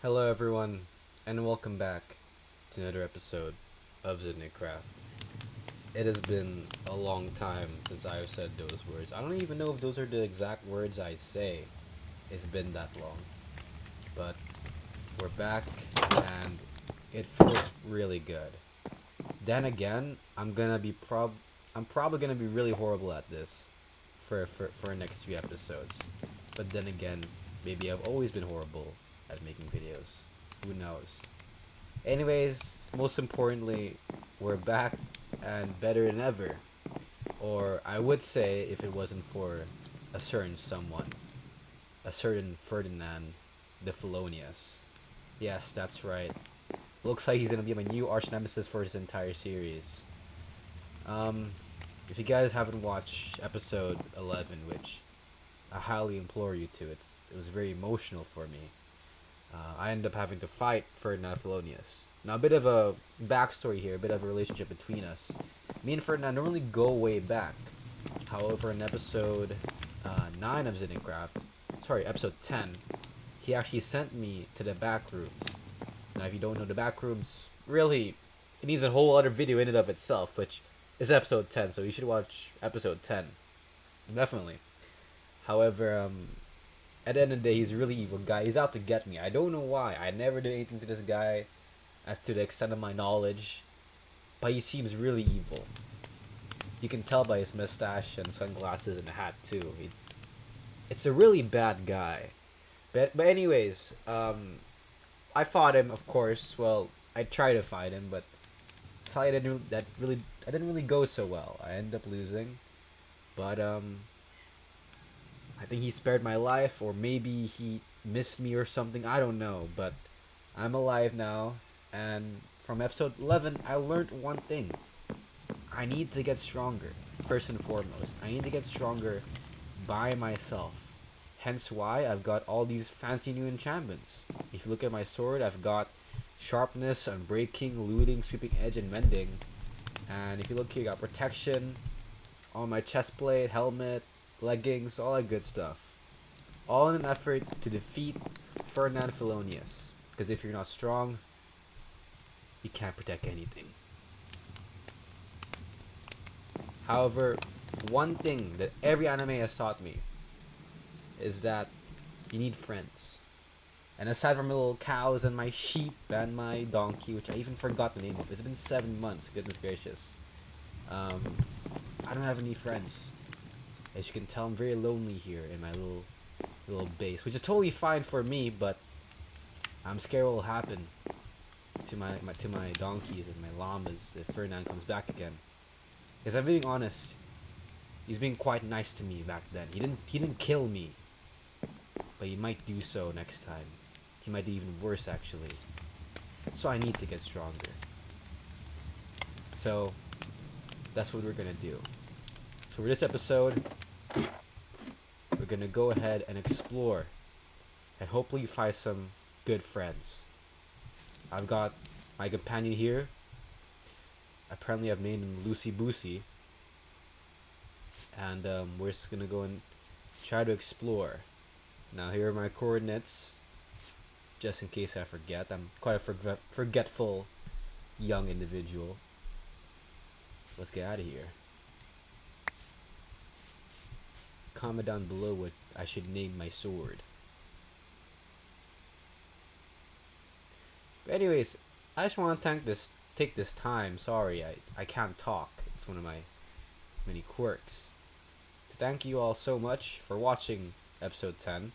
Hello, everyone, and welcome back to another episode of ZidnigCraft. It has been a long time since I have said those words. I don't even know if those are the exact words I say. It's been that long. But we're back, and it feels really good. Then again, I'm probably gonna be really horrible at this for the next few episodes. But then again, maybe I've always been horrible at making videos. Who knows? Anyways, most importantly, we're back and better than ever. Or I would say, if it wasn't for a certain someone, a certain Ferdinand the Felonious. Yes, that's right. Looks like he's gonna be my new arch nemesis for this entire series. Um, if you guys haven't watched episode 11, which I highly implore you to, it was very emotional for me. I ended up having to fight Ferdinand Felonius. Now, a bit of a backstory here, a bit of a relationship between us. Me and Ferdinand normally go way back. However, in episode 9 of ZidnigCraft, sorry, episode 10, he actually sent me to the back rooms. Now, if you don't know the back rooms, really, it needs a whole other video in and of itself, which is episode 10, so you should watch episode 10. Definitely. However, at the end of the day, he's a really evil guy. He's out to get me. I don't know why. I never did anything to this guy as to the extent of my knowledge, but he seems really evil. You can tell by his mustache and sunglasses and hat too. It's a really bad guy. But anyways, I fought him, of course. Well, I tried to fight him, but I didn't really go so well. I ended up losing, but I think he spared my life, or maybe he missed me or something. I don't know, but I'm alive now, and from episode 11, I learned one thing. I need to get stronger, first and foremost. I need to get stronger by myself. Hence why I've got all these fancy new enchantments. If you look at my sword, I've got sharpness, unbreaking, looting, sweeping edge, and mending. And if you look here, I got protection on my chest plate, helmet, leggings, all that good stuff. All in an effort to defeat Ferdinand Felonius. Because if you're not strong, you can't protect anything. However, one thing that every anime has taught me is that you need friends. And aside from my little cows and my sheep and my donkey, which I even forgot the name of, it's been 7 months, goodness gracious. I don't have any friends. As you can tell, I'm very lonely here in my little base, which is totally fine for me, but I'm scared what will happen to my donkeys and my llamas if Ferdinand comes back again. Because I'm being honest, he's being quite nice to me back then. He didn't kill me, but he might do so next time. He might do even worse, actually. So I need to get stronger. So that's what we're gonna do. So for this episode, we're gonna go ahead and explore and hopefully find some good friends. I've got my companion here. Apparently I've named him Lucy Boosie. And we're just gonna go and try to explore. Now here are my coordinates, just in case I forget. I'm quite a forgetful young individual. Let's get out of here. Comment down below what I should name my sword. But anyways, I just want to take this time. Sorry, I can't talk. It's one of my many quirks. To thank you all so much for watching episode 10.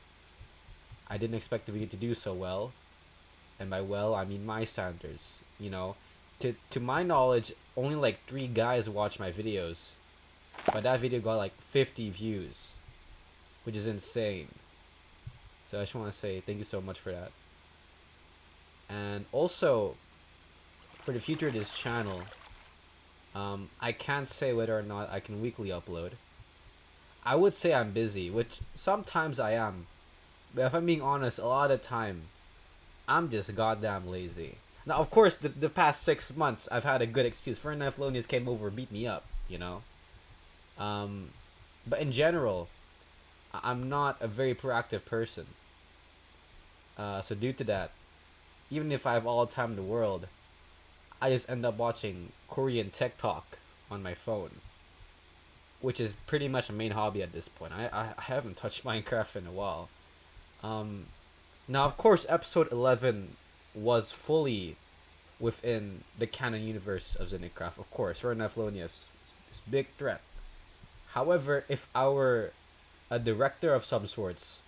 I didn't expect the video to do so well. And by well, I mean my standards. You know, to my knowledge, only like 3 guys watch my videos. But that video got like 50 views, which is insane. So I just want to say thank you so much for that. And also, for the future of this channel, I can't say whether or not I can weekly upload. I would say I'm busy, which sometimes I am. But if I'm being honest, a lot of the time, I'm just goddamn lazy. Now, of course, the past 6 months, I've had a good excuse. Ferdinand Felonius came over and beat me up, you know? But in general, I'm not a very proactive person. So due to that, even if I have all the time in the world, I just end up watching Korean TikTok on my phone, which is pretty much a main hobby at this point. I haven't touched Minecraft in a while. Um, Now, of course, episode 11 was fully within the canon universe of ZidnigCraft. Of course, for Nephlonius, it's big threat. However, if I were a director of some sorts,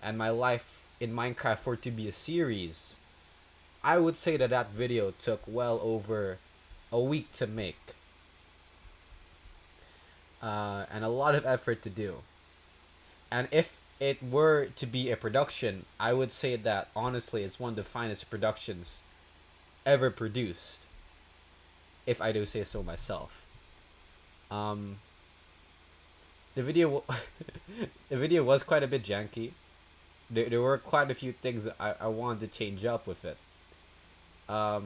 and my life in Minecraft for it to be a series, I would say that that video took well over a week to make, and a lot of effort to do. And if it were to be a production, I would say that honestly, it's one of the finest productions ever produced, if I do say so myself. Um, the video, the video was quite a bit janky. There were quite a few things that I wanted to change up with it. But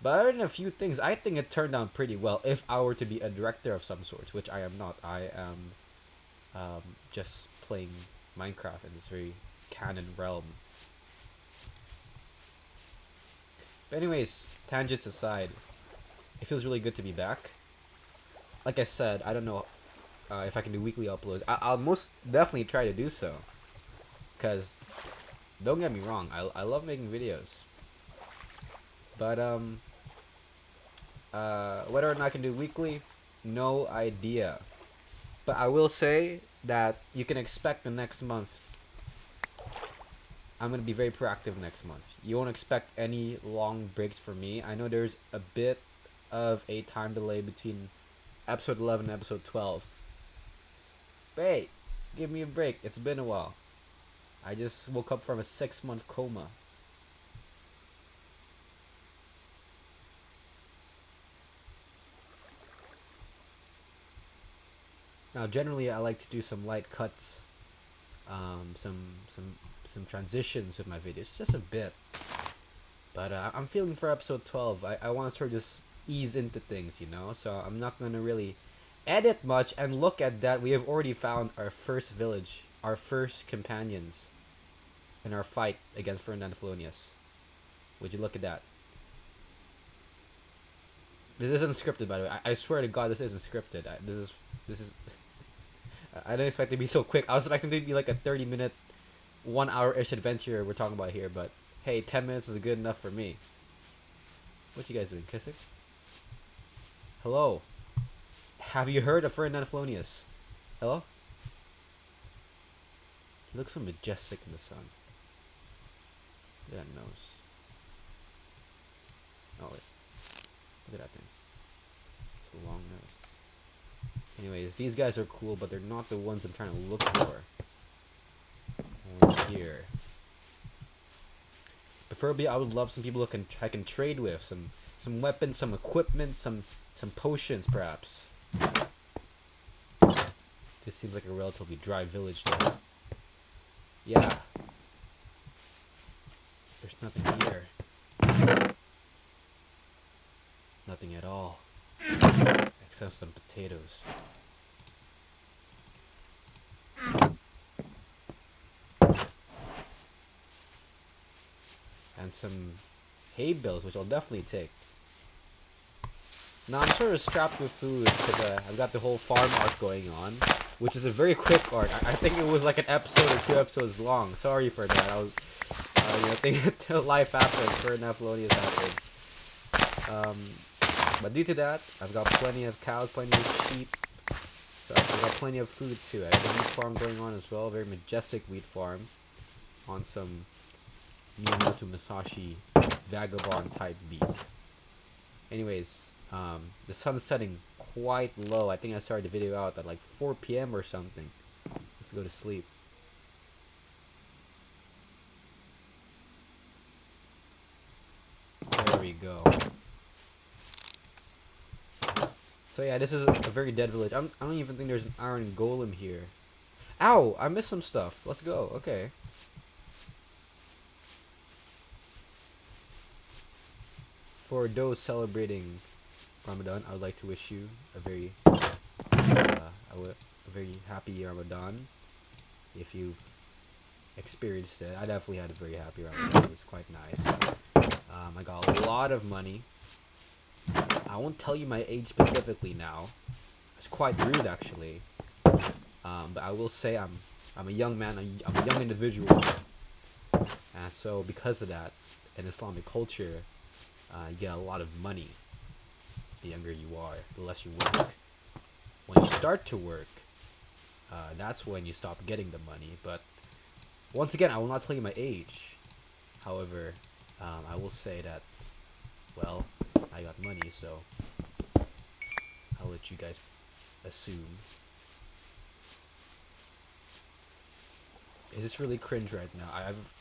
other than a few things, I think it turned out pretty well. If I were to be a director of some sort, which I am not, I am just playing Minecraft in this very canon realm. But anyways, tangents aside, it feels really good to be back. Like I said, I don't know if I can do weekly uploads. I'll most definitely try to do so. Because, don't get me wrong, I love making videos. But, whether or not I can do weekly, no idea. But I will say that you can expect the next month. I'm going to be very proactive next month. You won't expect any long breaks from me. I know there's a bit of a time delay between episode 11 and episode 12. But hey, give me a break. It's been a while. I just woke up from a 6-month coma. Now, generally, I like to do some light cuts, some transitions with my videos, just a bit. But I'm feeling for episode 12. I want to sort of just ease into things, you know. So I'm not gonna really edit much. And look at that, we have already found our first village, our first companions, in our fight against Ferdinand Felonius. Would you look at that? This isn't scripted, by the way. I swear to God, this isn't scripted. This is. I didn't expect it to be so quick. I was expecting it to be like a 30-minute, 1-hour-ish adventure we're talking about here. But hey, 10 minutes is good enough for me. What you guys doing? Kissing? Hello. Have you heard of Ferdinand Felonius? Hello? He looks so majestic in the sun. Look at that nose. Oh wait. Look at that thing. It's a long nose. Anyways, these guys are cool, but they're not the ones I'm trying to look for. What's here? Preferably, I would love some people I can trade with, some weapons, some equipment, some potions, perhaps. This seems like a relatively dry village, though. Yeah. There's nothing here. Nothing at all. Except some potatoes. And some hay bales, which I'll definitely take. Now I'm sort of strapped with food because I've got the whole farm arc going on, which is a very quick arc. I think it was like an episode or 2 episodes long. Sorry for that. I was, thinking until life happens, Ferdinand Felonius happens. But due to that, I've got plenty of cows, plenty of sheep, so I've got plenty of food too. I have a wheat farm going on as well, a very majestic wheat farm, on some Miyamoto Musashi vagabond type beat. Anyways, the sun's setting quite low. I think I started the video out at like 4 p.m. or something. Let's go to sleep. There we go. So yeah, this is a very dead village. I don't even think there's an iron golem here. Ow! I missed some stuff. Let's go. Okay. For those celebrating Ramadan, I would like to wish you a very happy Ramadan. If you've experienced it. I definitely had a very happy round. It was quite nice. I got a lot of money. I won't tell you my age specifically now. It's quite rude, actually. But I will say I'm a young man. I'm a young individual, and so because of that, in Islamic culture, you get a lot of money. The younger you are, the less you work. When you start to work, that's when you stop getting the money. But once again, I will not tell you my age. However, I will say that, well, I got money, so I'll let you guys assume. Is this really cringe right now?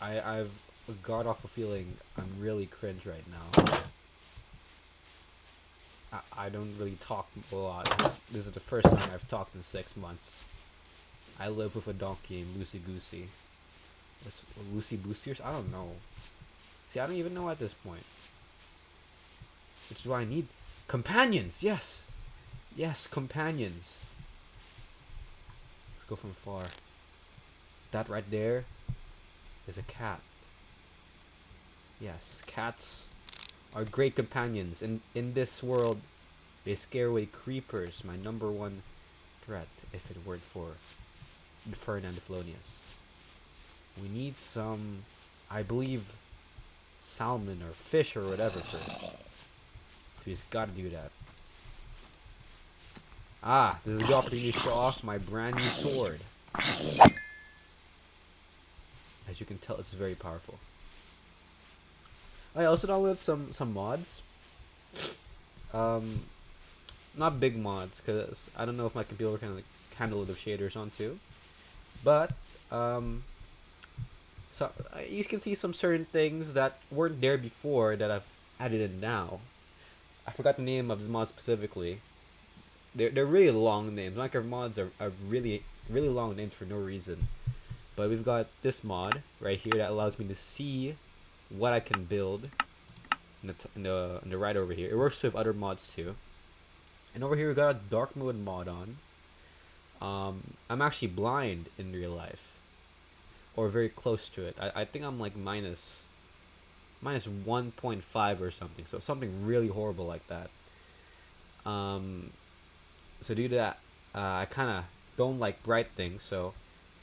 I've got off a feeling I'm really cringe right now. I don't really talk a lot. This is the first time I've talked in 6 months. I live with a donkey named Lucy Goosey. Lucy Boosters? I don't know. See, I don't even know at this point. Which is why I need companions. Yes, yes, companions. Let's go from far. That right there is a cat. Yes, cats are great companions. In this world, they scare away creepers, my number one threat, if it weren't for Ferdinand Felonius. We need some, I believe, salmon or fish or whatever first. So we just gotta do that. Ah, this is a good opportunity to show off my brand new sword. As you can tell, it's very powerful. I also downloaded some mods. Not big mods, because I don't know if my computer can like, handle the shaders on too. But so you can see some certain things that weren't there before that I've added in now. I forgot the name of this mod specifically. They're really long names. Minecraft mods are really long names for no reason. But we've got this mod right here that allows me to see what I can build in the right over here. It works with other mods too. And over here we got a dark mode mod on. I'm actually blind in real life, or very close to it. I think I'm like minus 1.5 or something. So something really horrible like that. So due to that, I kind of don't like bright things. So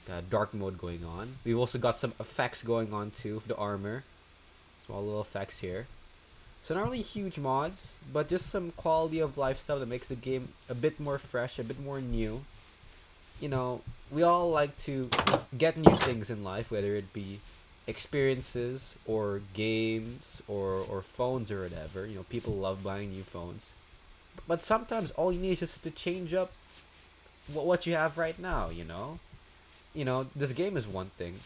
got dark mode going on. We've also got some effects going on too for the armor. Small little effects here. So not really huge mods, but just some quality of life stuff that makes the game a bit more fresh, a bit more new. You know, we all like to get new things in life, whether it be experiences or games or phones or whatever. You know, people love buying new phones. But sometimes all you need is just to change up what you have right now, you know? You know, this game is one thing.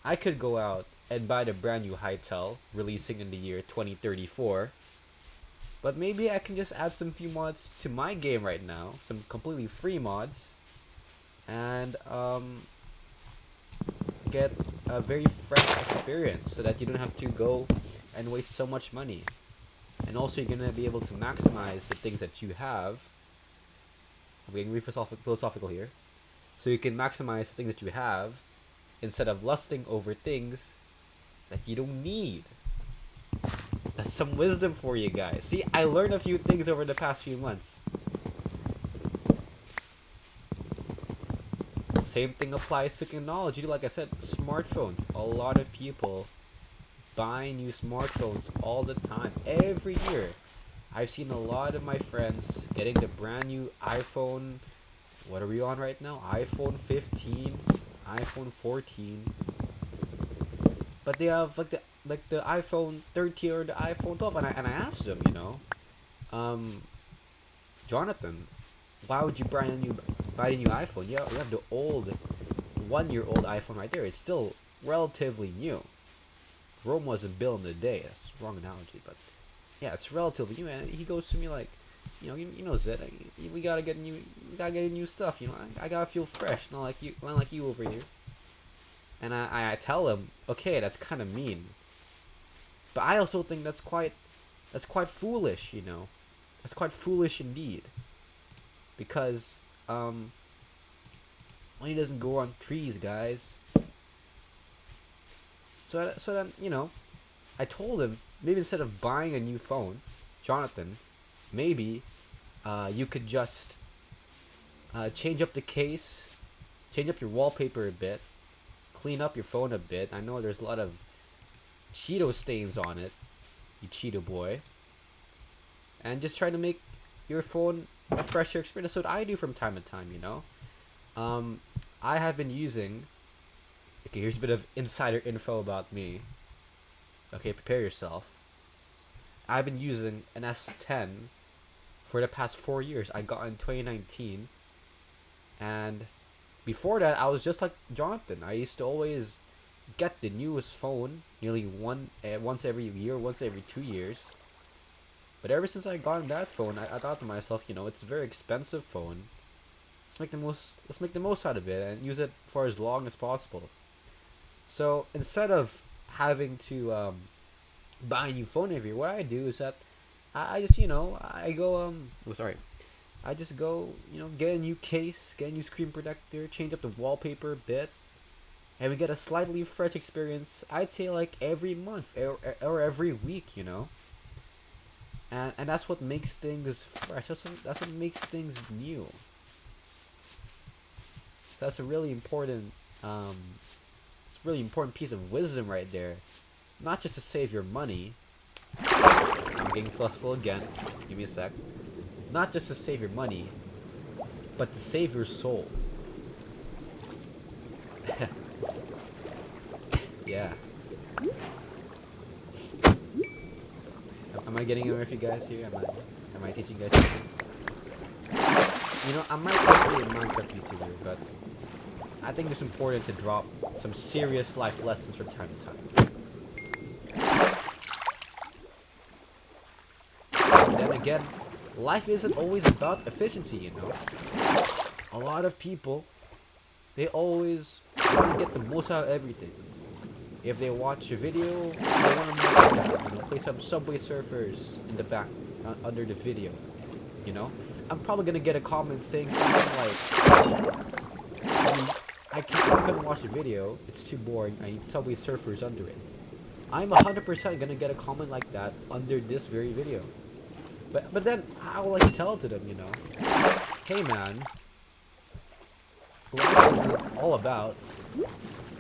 I could go out and buy the brand new Hytale releasing in the year 2034. But maybe I can just add some few mods to my game right now, some completely free mods, and get a very fresh experience so that you don't have to go and waste so much money. And also you're going to be able to maximize the things that you have. I'm getting really philosophical here. So you can maximize the things that you have instead of lusting over things that you don't need. That's some wisdom for you guys. See, I learned a few things over the past few months. Same thing applies to technology. Like I said, smartphones. A lot of people buy new smartphones all the time. Every year. I've seen a lot of my friends getting the brand new iPhone. What are we on right now? iPhone 15, iPhone 14. But they have like the iPhone 13 or the iPhone 12, and I asked them, you know, Jonathan, why would you buy a new iPhone? Yeah, we have the old 1-year-old iPhone right there. It's still relatively new. Rome wasn't built in a day. That's the wrong analogy, but yeah, it's relatively new. And he goes to me like, you know, Zed, we gotta get new stuff. You know, I gotta feel fresh, not like you over here. And I tell him, okay, that's kind of mean. But I also think that's quite foolish, you know. That's quite foolish indeed. Because money doesn't grow on trees, guys. So then, I told him, maybe instead of buying a new phone, Jonathan, maybe you could just change up the case, change up your wallpaper a bit, clean up your phone a bit. I know there's a lot of Cheeto stains on it, you Cheeto boy. And just try to make your phone a fresher experience. That's what I do from time to time. I have been using... Okay, here's a bit of insider info about me. Okay, prepare yourself. I've been using an S10 for the past 4 years. I got in 2019. And before that, I was just like Jonathan. I used to always get the newest phone nearly once every year, once every 2 years. But ever since I got that phone, I thought to myself, it's a very expensive phone. Let's make the most out of it and use it for as long as possible. So instead of having to buy a new phone every year, what I do is that I just I go I just go get a new case, get a new screen protector, change up the wallpaper a bit, and we get a slightly fresh experience. I'd say like every month or every week, and that's what makes things fresh. That's what makes things new. That's a really important it's a really important piece of wisdom right there. Not just to save your money. I'm getting philosophical again. Give me a sec. Not just to save your money, but to save your soul. Yeah. Am I getting anywhere with you guys here? Am I teaching you guys something? I might just be a Minecraft YouTuber, but I think it's important to drop some serious life lessons from time to time. But then again, life isn't always about efficiency, A lot of people, they always want to get the most out of everything. If they watch a video, they want to play some Subway Surfers in the back, under the video, I'm probably gonna get a comment saying something like, I couldn't watch the video, it's too boring, I need Subway Surfers under it. I'm 100% gonna get a comment like that under this very video. But then, I will like tell to them, hey man, life isn't all about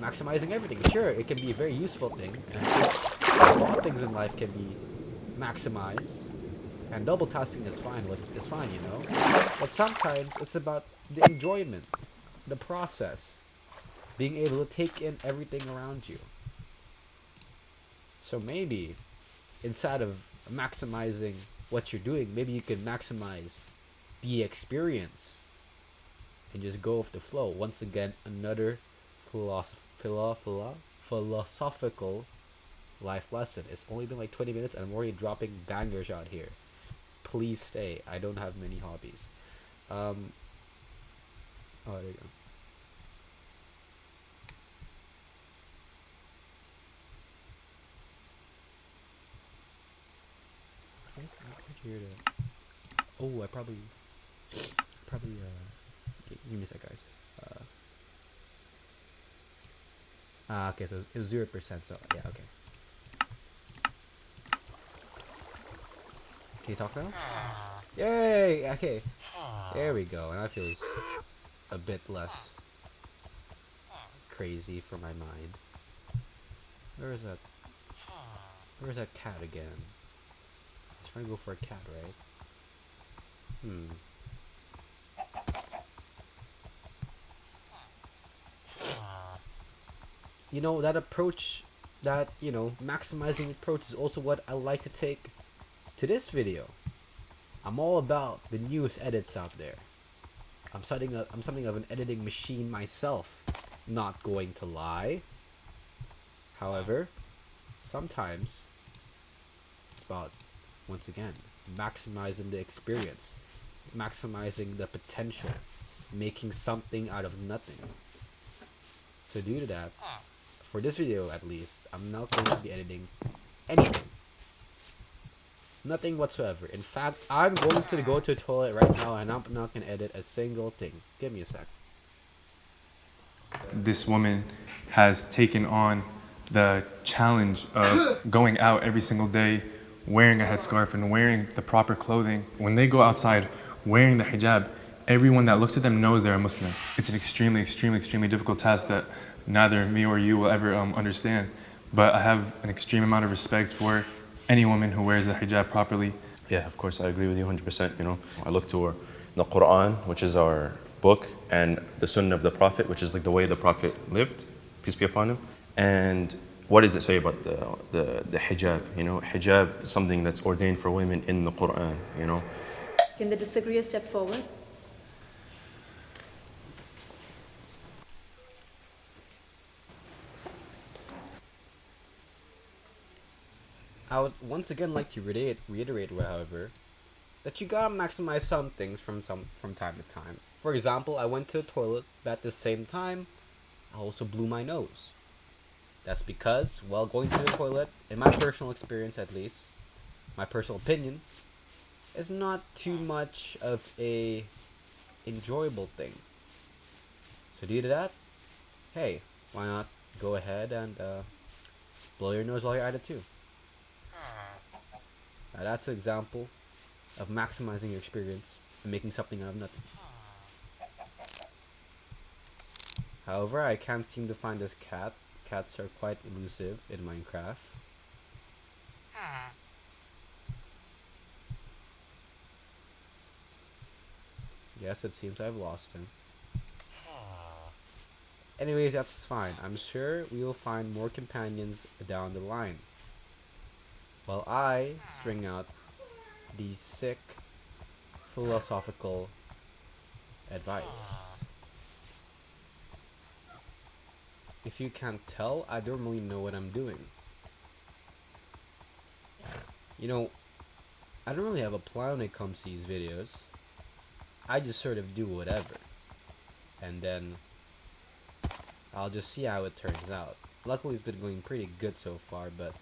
maximizing everything. Sure, it can be a very useful thing, and a lot of things in life can be maximized, and double tasking is fine, But sometimes it's about the enjoyment, the process, being able to take in everything around you. So maybe, instead of maximizing what you're doing, maybe you can maximize the experience and just go with the flow. Once again, another philosophical life lesson. It's only been like 20 minutes and I'm already dropping bangers out here. Please stay. I don't have many hobbies. Oh, there you go. Oh, I probably give me a sec, guys. Okay, so it was 0%, so yeah, okay. Can you talk now? Yay! Okay. There we go, and that feels a bit less crazy for my mind. Where is that? Where's that cat again? I'm trying to go for a cat, right? That approach, that, maximizing approach is also what I like to take to this video. I'm all about the newest edits out there. I'm something of an editing machine myself, not going to lie. However, sometimes it's about, once again, maximizing the experience, maximizing the potential, making something out of nothing. So due to that, for this video at least, I'm not going to be editing anything. Nothing whatsoever. In fact, I'm going to go to the toilet right now and I'm not going to edit a single thing. Give me a sec. This woman has taken on the challenge of going out every single day, wearing a headscarf and wearing the proper clothing. When they go outside wearing the hijab, everyone that looks at them knows they're a Muslim. It's an extremely, extremely, extremely difficult task that neither me or you will ever understand. But I have an extreme amount of respect for any woman who wears the hijab properly. Yeah, of course, I agree with you 100%. I look to the Quran, which is our book, and the Sunnah of the Prophet, which is like the way the Prophet lived, peace be upon him. And what does it say about the hijab? Hijab is something that's ordained for women in the Quran. Can they disagree a step forward? I would once again like to reiterate, however, that you gotta maximize some things from time to time. For example, I went to the toilet, but at the same time, I also blew my nose. That's because, well, going to the toilet, in my personal experience at least, my personal opinion, is not too much of a enjoyable thing. So due to that, hey, why not go ahead and blow your nose while you're at it too? Now that's an example of maximizing your experience and making something out of nothing. However, I can't seem to find this cat. Cats are quite elusive in Minecraft. Yes, it seems I've lost him. Anyways, that's fine. I'm sure we will find more companions down the line. While I string out the sick philosophical advice. If you can't tell, I don't really know what I'm doing. I don't really have a plan when it comes to these videos. I just sort of do whatever. And then I'll just see how it turns out. Luckily, it's been going pretty good so far, but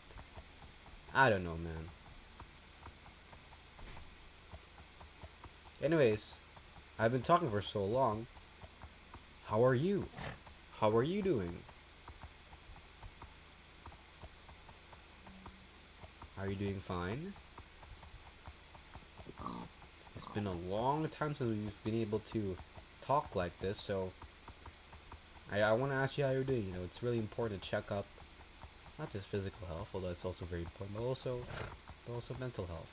I don't know, man. Anyways, I've been talking for so long. How are you? How are you doing? Are you doing fine? It's been a long time since we've been able to talk like this, so I want to ask you how you're doing. It's really important to check up not just physical health, although it's also very important, but also mental health.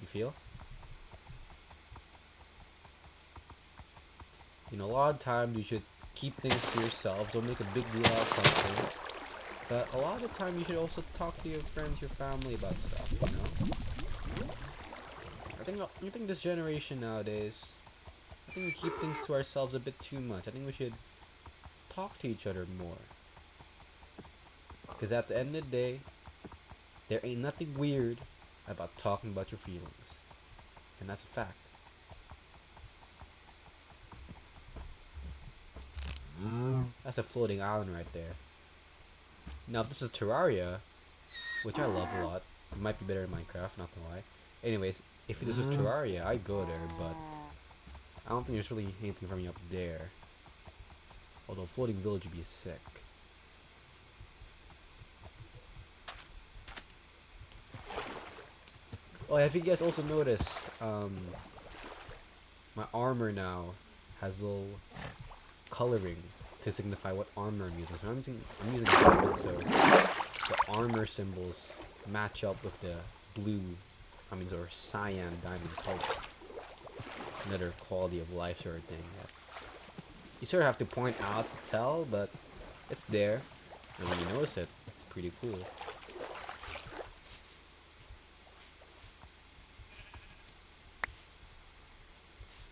You feel? A lot of times you should keep things to yourself. Don't make a big deal out of something. But a lot of the time you should also talk to your friends, your family about stuff. I think this generation nowadays, I think we keep things to ourselves a bit too much. I think we should talk to each other more. Because at the end of the day, there ain't nothing weird about talking about your feelings. And that's a fact. That's a floating island right there. Now, if this is Terraria, which I love a lot, it might be better in Minecraft, not gonna lie. Anyways, if this was Terraria, I'd go there, but I don't think there's really anything for me up there. Although floating village would be sick. Oh, have you guys also noticed, my armor now has little coloring to signify what armor I'm using. So I'm using diamond, so the armor symbols match up with the blue, or cyan diamond color. Another quality of life sort of thing that you sort of have to point out to tell, but it's there, and when you notice it, it's pretty cool.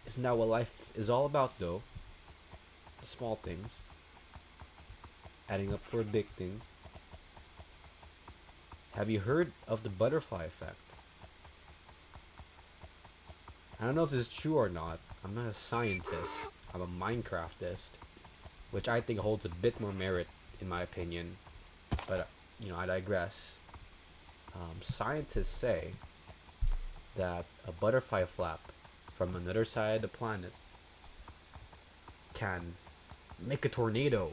Isn't that what life is all about, though? The small things adding up for a big thing. Have you heard of the butterfly effect? I don't know if this is true or not. I'm not a scientist. I'm a Minecraftist, which I think holds a bit more merit in my opinion. But I digress. Scientists say that a butterfly flap from another side of the planet can make a tornado.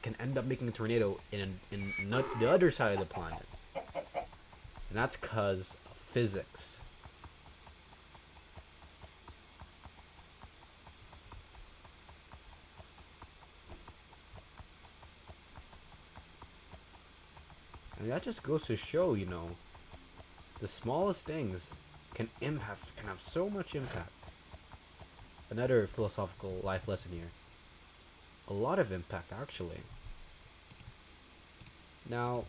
can end up making a tornado the other side of the planet. And that's because of physics. And that just goes to show, the smallest things can have so much impact. Another philosophical life lesson here. A lot of impact, actually. Now,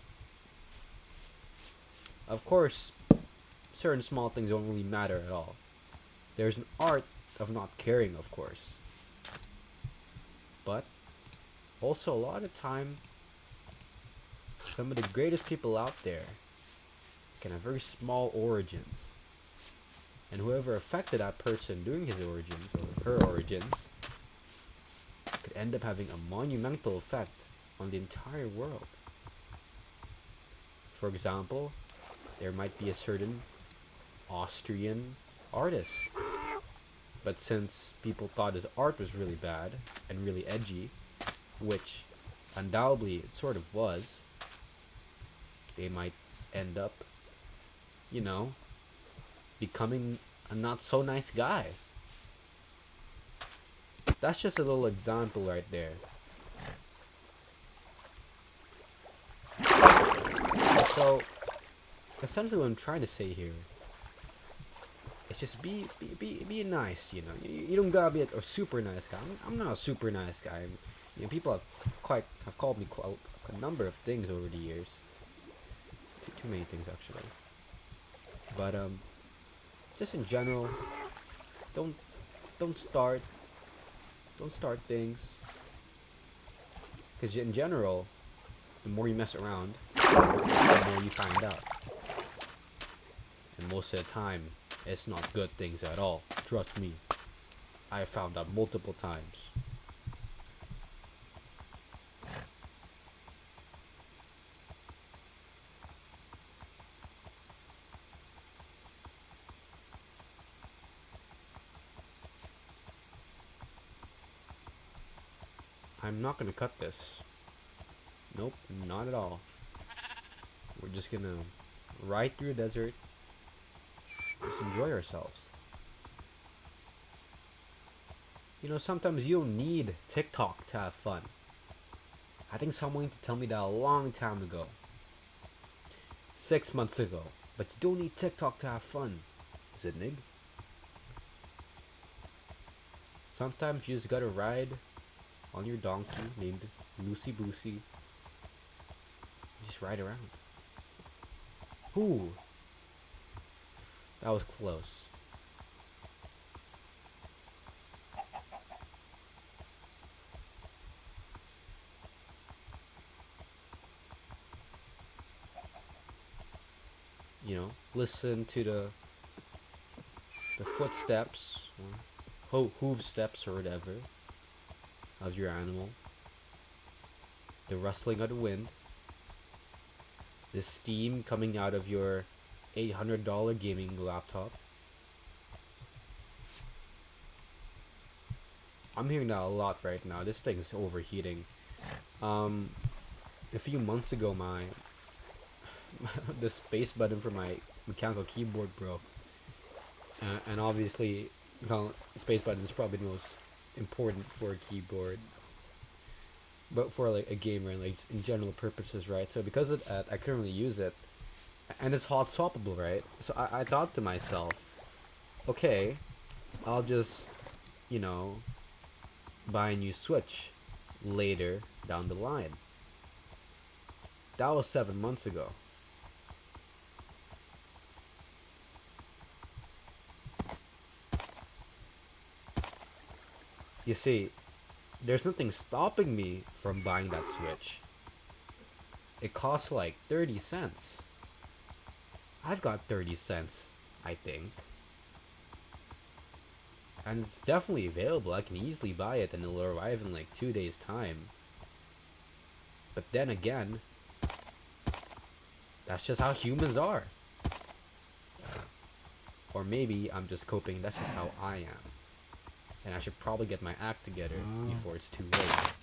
of course, certain small things don't really matter at all. There's an art of not caring, of course. But also a lot of time, some of the greatest people out there can have very small origins. And whoever affected that person during his origins, or her origins, could end up having a monumental effect on the entire world. For example, there might be a certain Austrian artist. But since people thought his art was really bad and really edgy, which undoubtedly it sort of was, they might end up, becoming a not so nice guy. That's just a little example right there. So, essentially what I'm trying to say here is just be nice, You don't gotta be like a super nice guy. I'm not a super nice guy. People have called me a number of things over the years. Too many things actually. But just in general, don't start things, because in general, the more you mess around, the more you find out. And most of the time, it's not good things at all. Trust me, I have found out multiple times. I'm not gonna cut this. Nope, not at all. We're just gonna ride through the desert. Just enjoy ourselves. Sometimes you don't need TikTok to have fun. I think someone used to tell me that a long time ago. 6 months ago. But you don't need TikTok to have fun. Zidnig. Sometimes you just gotta ride on your donkey named Lucy Boosie. Just ride around. Ooh. That was close. Listen to the footsteps, or hoof steps, or whatever, of your animal. The rustling of the wind. The steam coming out of your $800 gaming laptop. I'm hearing that a lot right now. This thing is overheating. A few months ago, the space button for my mechanical keyboard broke. And obviously, the space button is probably the most important for a keyboard. But for like a gamer, like in general purposes, right? So because of that, I couldn't really use it. And it's hot swappable, right? So I thought to myself, okay, I'll just, buy a new Switch later down the line. That was 7 months ago. You see, there's nothing stopping me from buying that Switch. It costs like 30 cents. I've got 30 cents, I think. And it's definitely available. I can easily buy it and it'll arrive in like 2 days' time. But then again, that's just how humans are. Or maybe I'm just coping, that's just how I am. And I should probably get my act together before it's too late.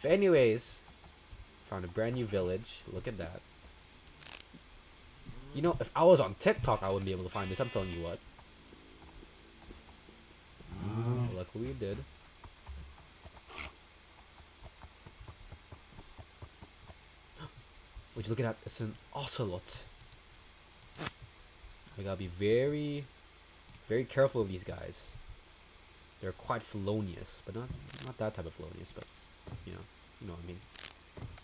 But anyways, Found a brand new village. Look at that. You know, if I was on TikTok, I wouldn't be able to find this. I'm telling you what. But luckily we did. Would you look at that? It's an ocelot. We gotta be very, very careful of these guys. They're quite felonious, but not that type of felonious, but you know what I mean.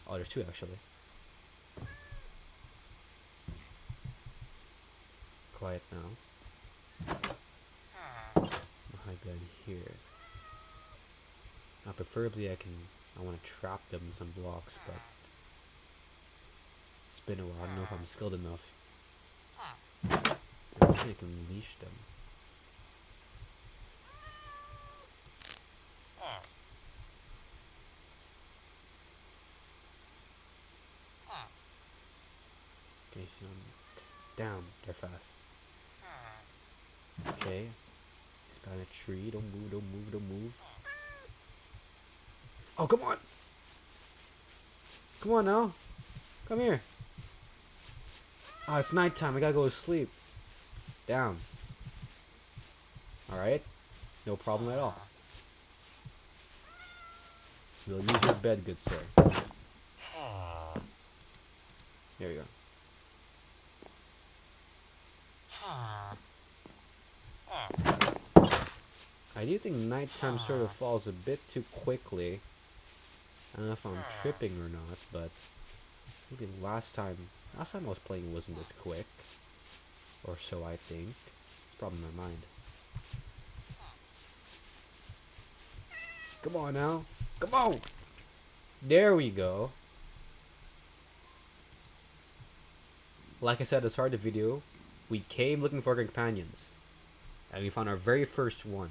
Oh, there's two actually. Quiet now. Hide down here. Now, preferably I want to trap them in some blocks, but it's been a while. I don't know if I'm skilled enough. I think I can leash them. Okay, down. They're fast. Okay. He's behind a tree. Don't move, don't move, don't move. Oh, come on! Come on now. Come here. Oh, it's nighttime. I gotta go to sleep. Down. Alright. No problem at all. We'll use your bed, good sir. There we go. I do think nighttime sort of falls a bit too quickly. I don't know if I'm tripping or not, but maybe last time I was playing wasn't this quick. Or so I think. It's probably my mind. Come on now. Come on! There we go. Like I said at the start of the video, we came looking for companions. And we found our very first one.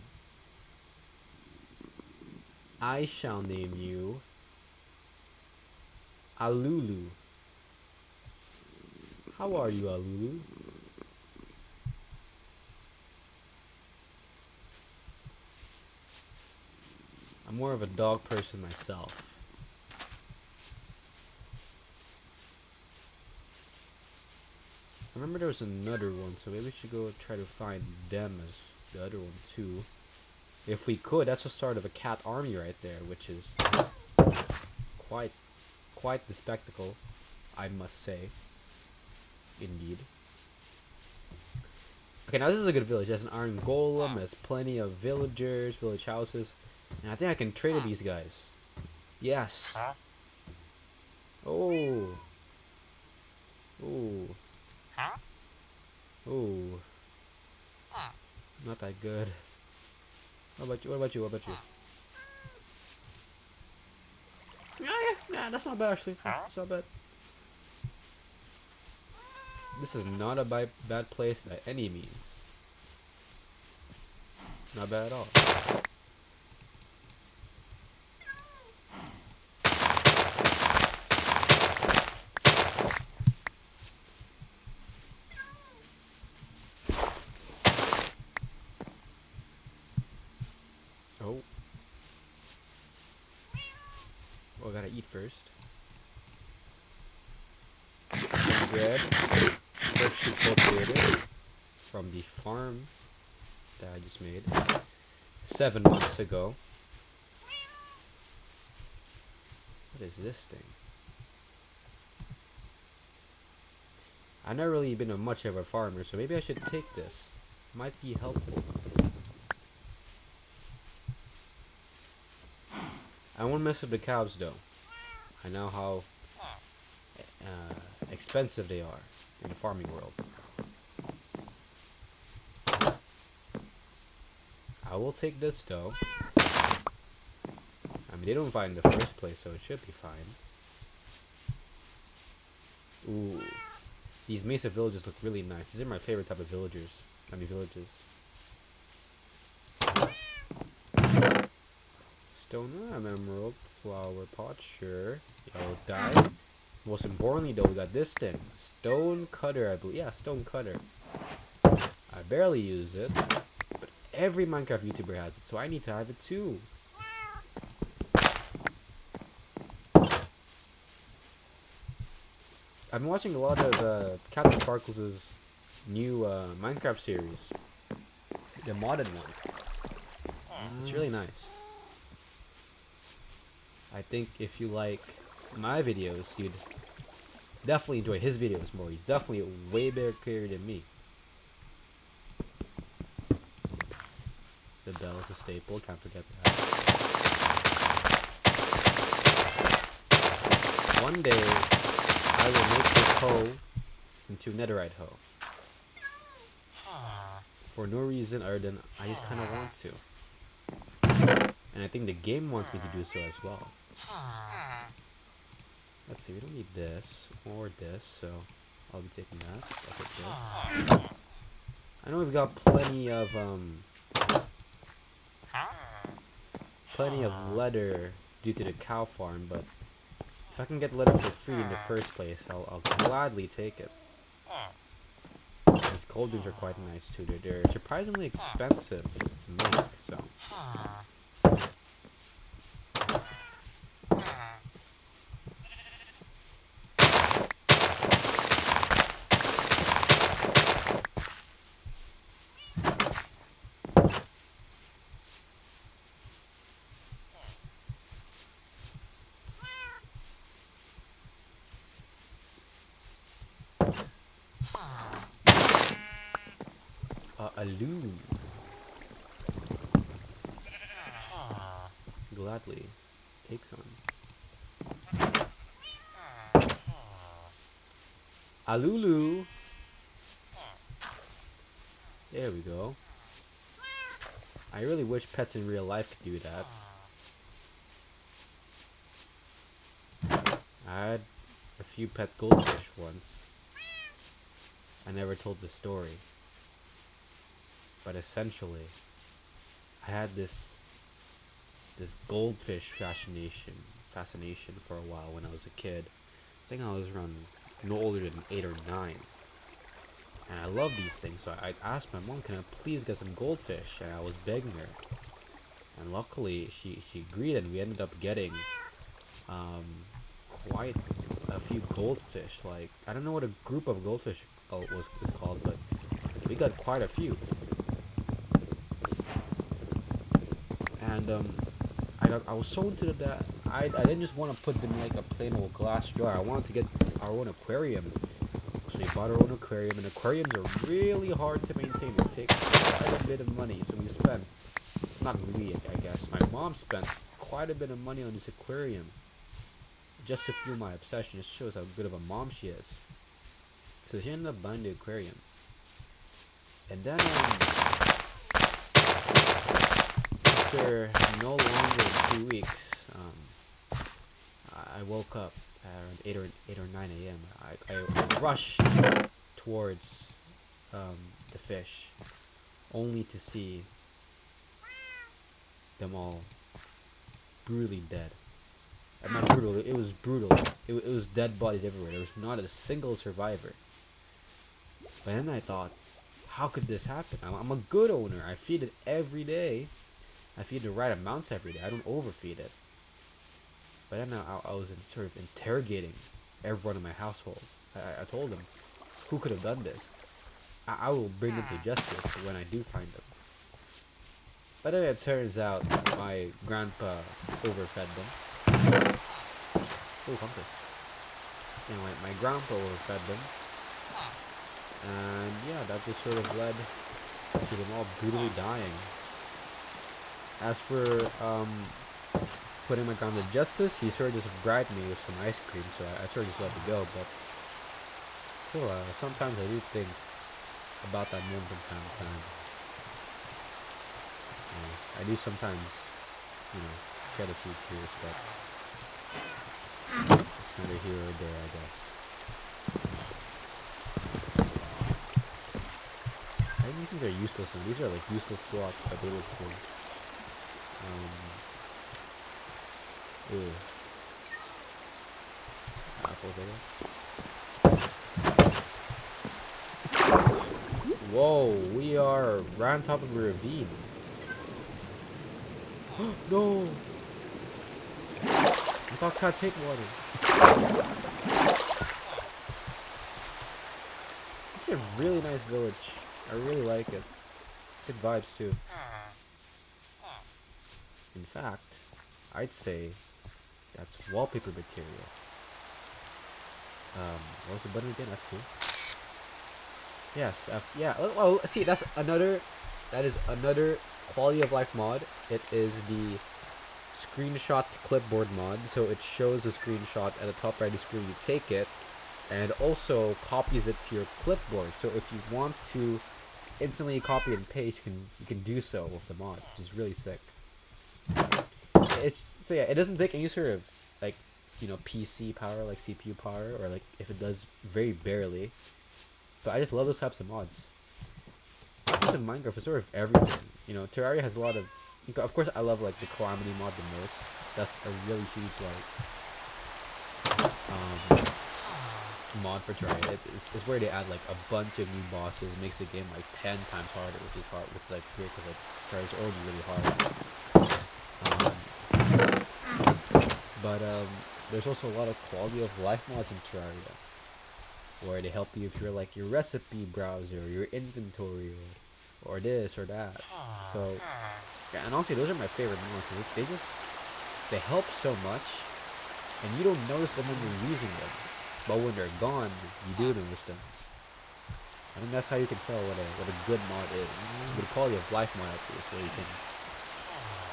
I shall name you Alulu. How are you, Alulu? I'm more of a dog person myself. I remember there was another one, so maybe we should go try to find them as the other one too. If we could, that's the start of a cat army right there, which is quite the spectacle, I must say. Indeed. Okay, now this is a good village. It has an iron golem, has plenty of villagers, village houses, and I think I can trade with these guys. Yes. Oh. Oh. Oh. Not that good. What about you? What about you? What about you? Yeah, that's not bad actually. That's not bad. This is not a bad place by any means. Not bad at all. Oh. Oh, I gotta eat first. Some bread, freshly cultivated from the farm that I just made 7 months ago. What is this thing? I've never really been much of a farmer, so maybe I should take this. Might be helpful. I won't mess with the cows though. I know how expensive they are in the farming world. I will take this though. I mean, they don't fight in the first place, so it should be fine. Ooh. These mesa villages look really nice. These are my favorite type of villagers. I mean, villages. Stone, emerald, flower pot, sure. Yellow dye. Most importantly though, we got this thing. Stone cutter, I believe. Yeah, stone cutter. I barely use it, but every Minecraft YouTuber has it, so I need to have it too. I've been watching a lot of Captain Sparkles' new Minecraft series, the modded one. It's really nice. I think if you like my videos, you'd definitely enjoy his videos more. He's definitely a way better creator than me. The bell is a staple, can't forget that. One day, I will make this hoe into netherite hoe. For no reason other than I just kind of want to. And I think the game wants me to do so as well. Let's see, we don't need this or this, so I'll be taking that. I'll take this. I know we've got plenty of leather due to the cow farm, but if I can get leather for free in the first place, I'll gladly take it. These cauldrons are quite nice too. They're surprisingly expensive to make, so. A loom. Gladly take some. Alulu. There we go. I really wish pets in real life could do that. I had a few pet goldfish once. I never told the story. But essentially, I had this goldfish fascination for a while when I was a kid. I think I was around no older than 8 or 9. And I love these things, so I asked my mom, can I please get some goldfish? And I was begging her. And luckily, she agreed, and we ended up getting quite a few goldfish. Like, I don't know what a group of goldfish was called, but we got quite a few. And I was so into that I didn't just want to put them in like a plain old glass jar. I wanted to get our own aquarium. So we bought our own aquarium, and aquariums are really hard to maintain. They take quite a bit of money, so we spent, not we, I guess, my mom spent quite a bit of money on this aquarium just to fuel my obsession. It shows how good of a mom she is. So she ended up buying the aquarium. And then after no longer than 2 weeks, I woke up around 8 or 9 a.m. I rushed towards the fish, only to see them all brutally dead. Not brutal, it was brutal. It was dead bodies everywhere. There was not a single survivor. But then I thought, how could this happen? I'm a good owner. I feed it every day. I feed the right amounts every day. I don't overfeed it. But then I was sort of interrogating everyone in my household. I told them, who could have done this? I will bring them to justice when I do find them. But then it turns out my grandpa overfed them. Oh, compass. Anyway, my grandpa overfed them. And yeah, that just sort of led to them all brutally dying. As for putting my grandpa to justice, he sort of just bribed me with some ice cream, so I sort of just let it go. But still, sometimes I do think about that moment from time to time. I do sometimes, shed a few tears, but it's neither here or there, I guess. I think these things are useless, and these are like useless blocks, but they look cool. Ew. Apples, I guess. Whoa, we are right on top of a ravine. No! I thought cats hate water. a really nice village. I really like it. Good vibes too. In fact, I'd say that's wallpaper material. What was the button again? F2. Yes, yeah. Well, see, that is another quality of life mod. It is the screenshot to clipboard mod. So it shows a screenshot at the top right of the screen. You take it, and also copies it to your clipboard. So if you want to instantly copy and paste, you can do so with the mod, which is really sick. It doesn't take any sort of like PC power, like CPU power, or like if it does, very barely. But I just love those types of mods. Not just in Minecraft, it's sort of everything. Terraria has a lot of. Of course, I love like the Calamity mod the most. That's a really huge mod for Terraria. It's where they add like a bunch of new bosses, makes the game like 10 times harder, which is like great because like Terraria's already really hard. But there's also a lot of quality of life mods in Terraria, where they help you if you're like your recipe browser, your inventory, or this or that. So yeah, and honestly, those are my favorite mods because they help so much, and you don't notice them when you're using them, but when they're gone, you do notice them. I think that's how you can tell what a good mod is. Good quality of life mod, at least, where you can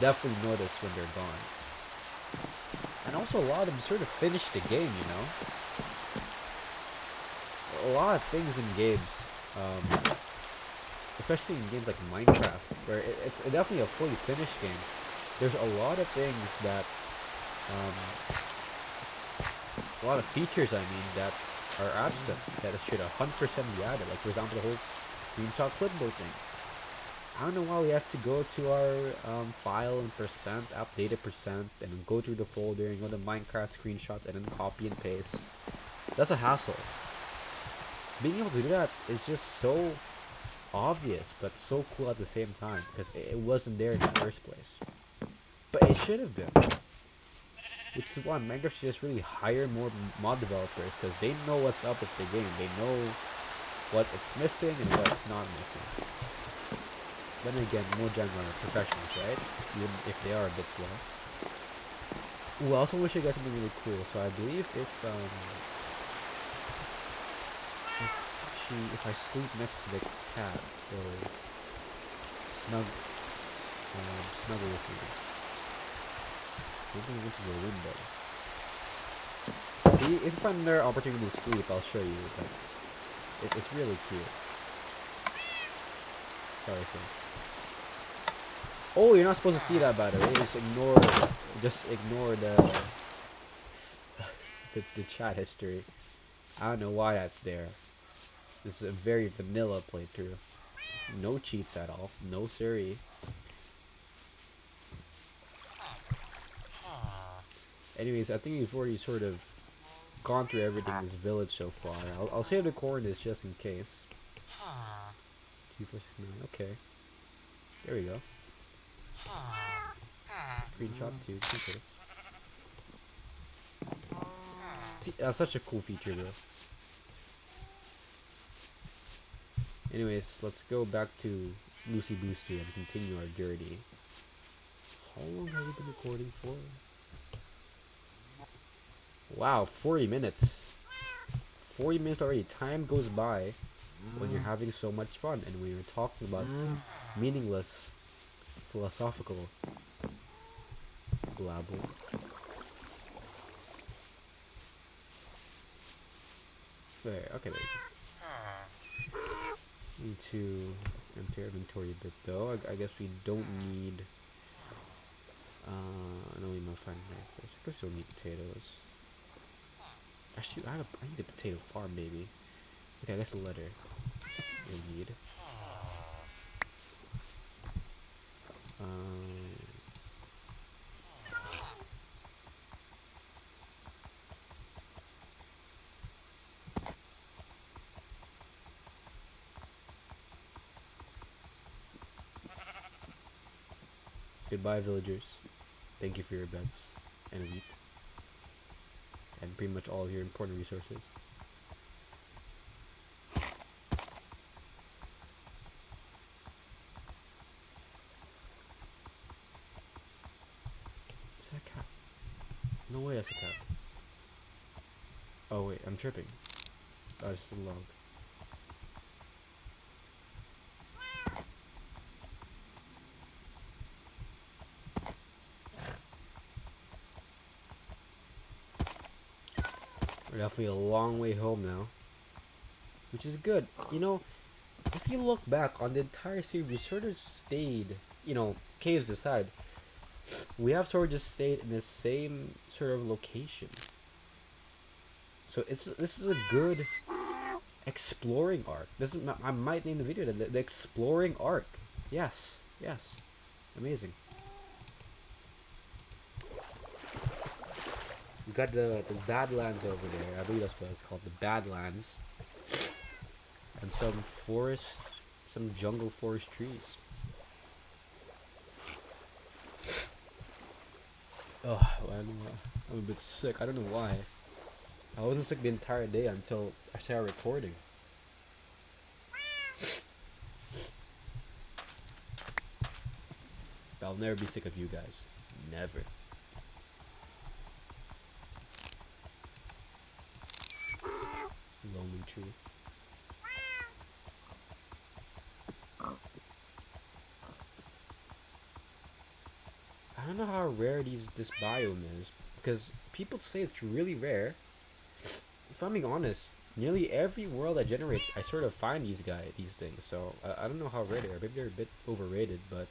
definitely notice when they're gone. And also, a lot of them sort of finish the game, A lot of things in games, especially in games like Minecraft, where it's definitely a fully finished game. There's a lot of things that, a lot of features, that are absent, that should 100% be added. Like, for example, the whole screenshot clipboard thing. I don't know why we have to go to our file and percent, update it percent, and then go through the folder and go to Minecraft screenshots and then copy and paste. That's a hassle. So being able to do that is just so obvious, but so cool at the same time, because it wasn't there in the first place. But it should have been. Which is why Minecraft should just really hire more mod developers, because they know what's up with the game. They know what it's missing and what it's not missing. Then again, most of them are professionals, right? Even if they are a bit slow. Ooh, I also wish I got something really cool. So I believe if I sleep next to the cat, it'll snuggle with me. Maybe into the window. If I find another opportunity to sleep, I'll show you. But it's really cute. Sorry, sir. Oh, you're not supposed to see that, by the way. Just ignore the the chat history. I don't know why that's there. This is a very vanilla playthrough. No cheats at all. No siree. Anyways, I think we've already sort of gone through everything in this village so far. I'll save the coordinates just in case. 2469. Okay. There we go. Screenshot too. See, that's such a cool feature, bro. Anyways, let's go back to Lucy Boosty and continue our journey. How long have we been recording for? Wow, 40 minutes. 40 minutes already. Time goes by when you're having so much fun and when you're talking about meaningless, philosophical blabble. There, okay, there. Need to enter inventory a bit though. I guess we don't need. No, we must find that first. I guess we'll need potatoes. Actually, I need a potato farm, maybe. Okay, I guess a letter we'll need. Goodbye, villagers. Thank you for your beds and wheat and pretty much all of your important resources. way that's a cat. Oh wait, I'm tripping. Oh, it's a log. We're definitely a long way home now, which is good. You know, if you look back on the entire series, we sort of stayed, you know, caves aside, we have sort of just stayed in the same sort of location. So this is a good exploring arc. This is I might name the video the exploring arc. Yes, yes, amazing. We got the Badlands over there. I believe that's what it's called, the Badlands, and some forest, some jungle forest trees. Oh, I'm a bit sick. I don't know why. I wasn't sick the entire day until I started recording. But I'll never be sick of you guys. Never. Lonely tree. I don't know how rare this biome is, because people say it's really rare. If I'm being honest, nearly every world I generate, I sort of find these things. So I don't know how rare they are. Maybe they're a bit overrated, but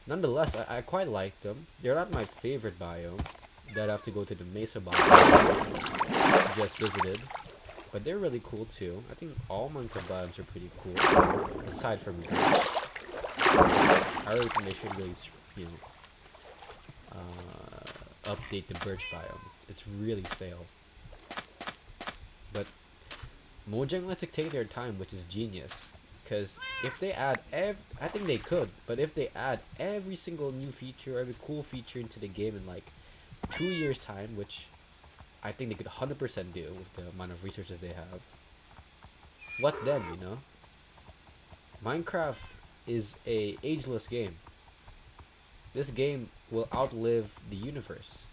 nonetheless, I quite like them. They're not my favorite biome. That I have to go to the Mesa biome just visited, but they're really cool too. I think all Minecraft biomes are pretty cool, aside from birds. I really think they should really, you know, update the birch biome. It's really stale. But Mojang lets it take their time, which is genius. Because if they add I think they could, but if they add every single new feature, every cool feature into the game in like 2 years time, which I think they could 100% do with the amount of resources they have, what then, you know? Minecraft is a ageless game. This game will outlive the universe.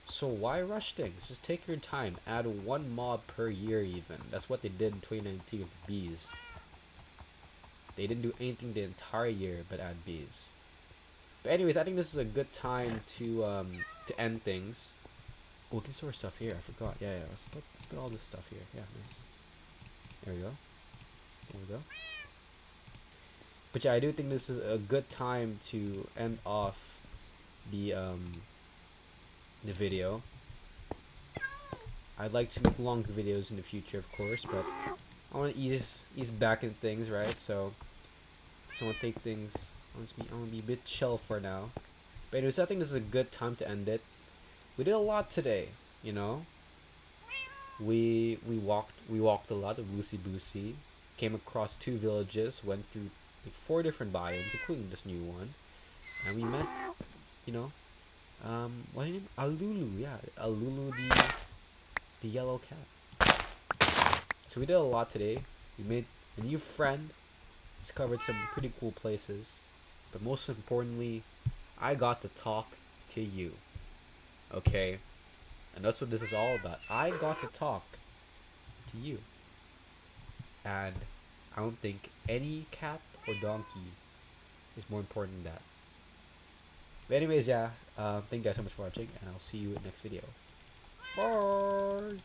So why rush things? Just take your time. Add one mob per year even. That's what they did in 2019 with the bees. They didn't do anything the entire year but add bees. But anyways, I think this is a good time to end things. Oh, we can store stuff here. I forgot. Yeah, let's put all this stuff here. Yeah, nice. There we go. There we go. But yeah, I do think this is a good time to end off the video. I'd like to make longer videos in the future, of course, but I want to ease back in things, right? So I want to take things. I want to be a bit chill for now. But anyways, I think this is a good time to end it. We did a lot today, you know. We walked a lot of Lucy Boosey. Came across 2 villages. Went through like 4 different biomes, including this new one, and we met, you know, what's her name? Alulu, yeah, Alulu, the yellow cat. So we did a lot today. We made a new friend. Discovered some pretty cool places, but most importantly, I got to talk to you. Okay, and that's what this is all about. I got to talk to you, and I don't think any cat or donkey is more important than that. But anyways, yeah, thank you guys so much for watching, and I'll see you in the next video. Bye!